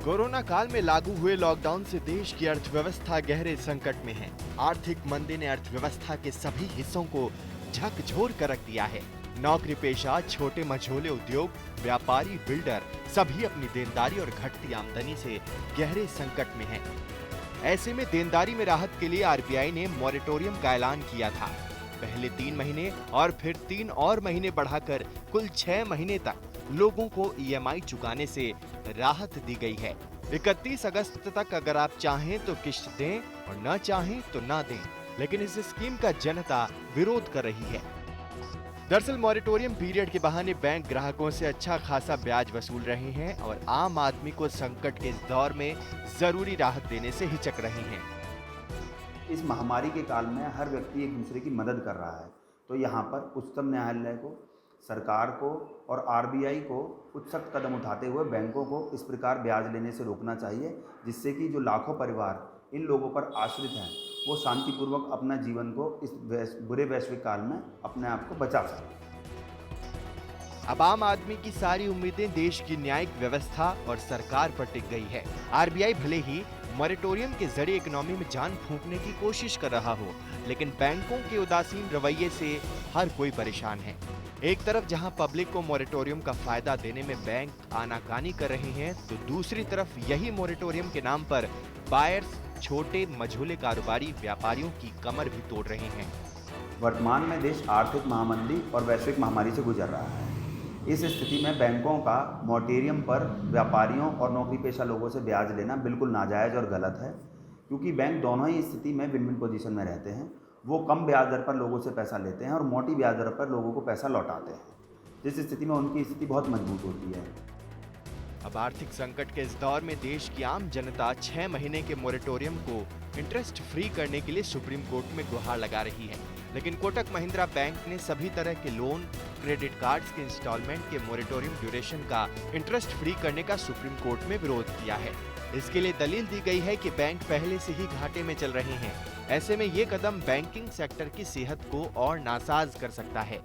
Corona काल में लागू हुए लॉकडाउन से देश की अर्थव्यवस्था गहरे संकट में है। आर्थिक मंदी ने अर्थव्यवस्था के सभी हिस्सों को झकझोर कर रख दिया है। नौकरी पेशा, छोटे मझोले उद्योग, व्यापारी, बिल्डर सभी अपनी देनदारी और घटती आमदनी से गहरे संकट में हैं। ऐसे में देनदारी में राहत के लिए आरबीआई ने मॉरेटोरियम का ऐलान किया था। पहले 3 महीने और फिर 3 और महीने बढ़ाकर कुल 6 महीने तक लोगों को ईएमआई चुकाने से राहत दी गई है। 31 अगस्त तक अगर आप चाहें तो किश्त दें और न चाहें तो ना दें, लेकिन इस स्कीम का जनता विरोध कर रही है। दरअसल मॉरेटोरियम पीरियड के बहाने बैंक ग्राहकों से अच्छा खासा ब्याज वसूल रहे हैं और आम आदमी को संकट के इस दौर में जरूरी राहत देने से हिचक रहे हैं। इस महामारी के काल में हर व्यक्ति एक दूसरे की मदद कर रहा है, तो यहाँ पर उच्चतम न्यायालय को, सरकार को और आरबीआई को कुछ सख्त कदम उठाते हुए बैंकों को इस प्रकार ब्याज लेने से रोकना चाहिए, जिससे कि जो लाखों परिवार इन लोगों पर आश्रित हैं वो शांतिपूर्वक अपना जीवन को इस बुरे वैश्विक काल में अपने आप को बचा सकें। अब आम आदमी की सारी उम्मीदें देश की न्यायिक व्यवस्था और सरकार पर टिक गई है। आरबीआई भले ही मॉरेटोरियम के जरिए इकोनॉमी में जान फूंकने की कोशिश कर रहा हो, लेकिन बैंकों के उदासीन रवैये से हर कोई परेशान है। एक तरफ जहां पब्लिक को मॉरेटोरियम का फायदा देने में बैंक आनाकानी कर रहे हैं, तो दूसरी तरफ यही मॉरेटोरियम के नाम पर बायर्स, छोटे मझोले कारोबारी, व्यापारियों की कमर भी तोड़ रहे हैं। वर्तमान में देश आर्थिक महामंदी और वैश्विक महामारी से गुजर रहा है। इस स्थिति में बैंकों का मॉरेटोरियम पर व्यापारियों और नौकरी पेशा लोगों से ब्याज लेना बिल्कुल नाजायज़ और गलत है, क्योंकि बैंक दोनों ही स्थिति में विन विन पोजीशन में रहते हैं। वो कम ब्याज दर पर लोगों से पैसा लेते हैं और मोटी ब्याज दर पर लोगों को पैसा लौटाते हैं, जिस स्थिति में उनकी स्थिति बहुत मजबूत होती है। अब आर्थिक संकट के इस दौर में देश की आम जनता 6 महीने के मॉरेटोरियम को इंटरेस्ट फ्री करने के लिए सुप्रीम कोर्ट में गुहार लगा रही है, लेकिन कोटक महिंद्रा बैंक ने सभी तरह के लोन, क्रेडिट कार्ड्स के इंस्टॉलमेंट के मॉरेटोरियम ड्यूरेशन का इंटरेस्ट फ्री करने का सुप्रीम कोर्ट में विरोध किया है। इसके लिए दलील दी गई है कि बैंक पहले से ही घाटे में चल रहे हैं। ऐसे में ये कदम बैंकिंग सेक्टर की सेहत को और नासाज कर सकता है।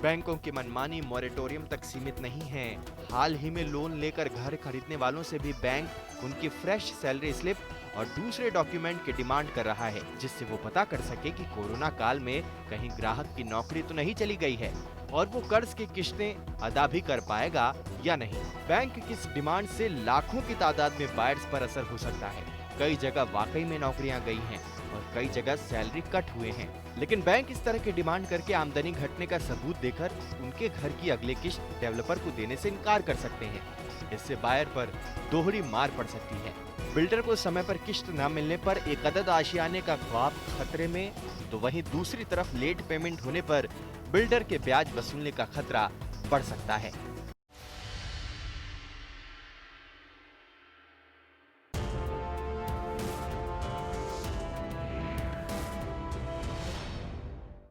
बैंकों की मनमानी मॉरेटोरियम तक सीमित नहीं है। हाल ही में लोन लेकर घर खरीदने वालों से भी बैंक उनकी फ्रेश सैलरी स्लिप और दूसरे डॉक्यूमेंट की डिमांड कर रहा है, जिससे वो पता कर सके कि कोरोना काल में कहीं ग्राहक की नौकरी तो नहीं चली गई है और वो कर्ज की किश्तें अदा भी कर पाएगा या नहीं। बैंक की इस डिमांड से लाखों की तादाद में बायर्स पर असर हो सकता है। कई जगह वाकई में नौकरियां गई हैं और कई जगह सैलरी कट हुए हैं, लेकिन बैंक इस तरह की डिमांड करके आमदनी घटने का सबूत देकर उनके घर की अगली किश्त डेवलपर को देने से इनकार कर सकते हैं। इससे बायर पर दोहरी मार पड़ सकती है। बिल्डर को समय पर किश्त न मिलने पर एक अदद आशियाने का ख्वाब खतरे में, तो वहीं दूसरी तरफ लेट पेमेंट होने पर बिल्डर के ब्याज वसूलने का खतरा बढ़ सकता है।